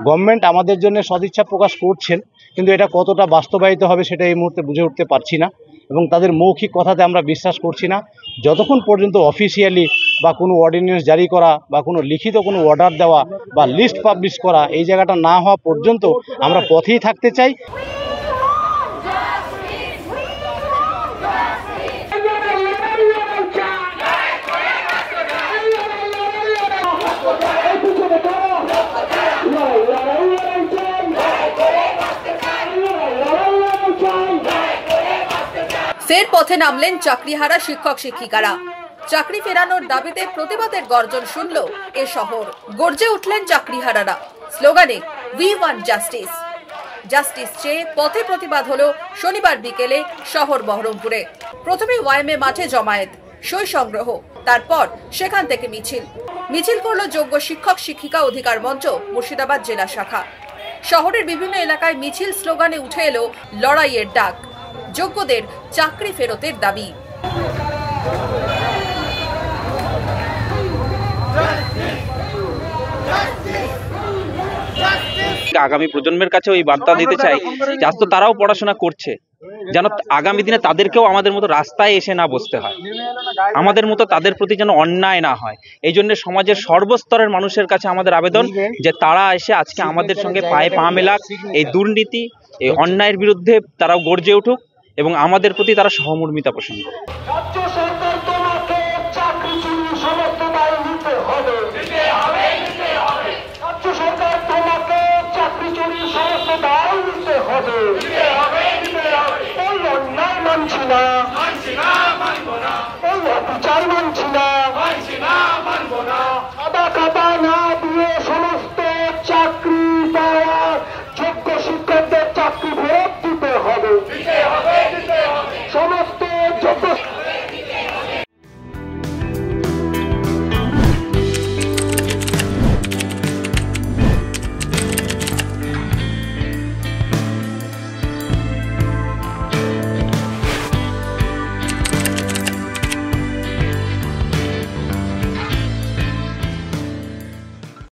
Government আমাদের জন্য সদিচ্ছা প্রকাশ করছেন, কিন্তু এটা কতটা বাস্তবায়িত হবে সেটা এই মুহূর্তে বুঝে উঠতে পারছি না, এবং তাদের মৌখিক কথাতে আমরা বিশ্বাস করছি না। যতক্ষণ পর্যন্ত অফিসিয়ালি বা কোনো অর্ডিন্যান্স জারি করা বা কোনো লিখিত কোনো অর্ডার দেওয়া বা লিস্ট পাবলিশ করা এই জায়গাটা না হওয়া পর্যন্ত আমরা পথেই থাকতে চাই। ফের পথে নামলেন চাকরিহারা শিক্ষক শিক্ষিকারা। চাকরি ফেরানোর দাবিতে প্রতিবাদের গর্জন শুনল এ শহর। গর্জে উঠলেন চাকরিহারারা, স্লোগানে উই ওয়ান্ট জাস্টিস। জাস্টিস চেয়ে পথে প্রতিবাদ হলো শনিবার বিকেলে শহর বহরমপুরে। প্রথমে ওয়াইএমএ মাঠে জমায়েত, সই সংগ্রহ, তারপর সেখান থেকে মিছিল করলো যোগ্য শিক্ষক শিক্ষিকা অধিকার মঞ্চ মুর্শিদাবাদ জেলা শাখা। শহরের বিভিন্ন এলাকায় মিছিল স্লোগানে উঠে এলো লড়াইয়ের ডাক, যোগ্যদের চাকরি ফেরতের দাবি। আগামী প্রজন্মের কাছে ওই বার্তা দিতে চাই যে আজ তো তারাও পড়াশোনা করছে, যেন আগামী দিনে তাদেরকেও আমাদের মতো রাস্তায় এসে না বসতে হয়, আমাদের মতো তাদের প্রতি যেন অন্যায় না হয়। এই জন্য সমাজের সর্বস্তরের মানুষের কাছে আমাদের আবেদন যে তারা এসে আজকে আমাদের সঙ্গে পায়ে পা মেলাক, এই দুর্নীতি এই অন্যায়ের বিরুদ্ধে তারাও গর্জে উঠুক এবং আমাদের প্রতি তারা সহমর্মিতা পোষণ করে। মানছি না, মানছি না, মানবো না, এই অবিচার মানছি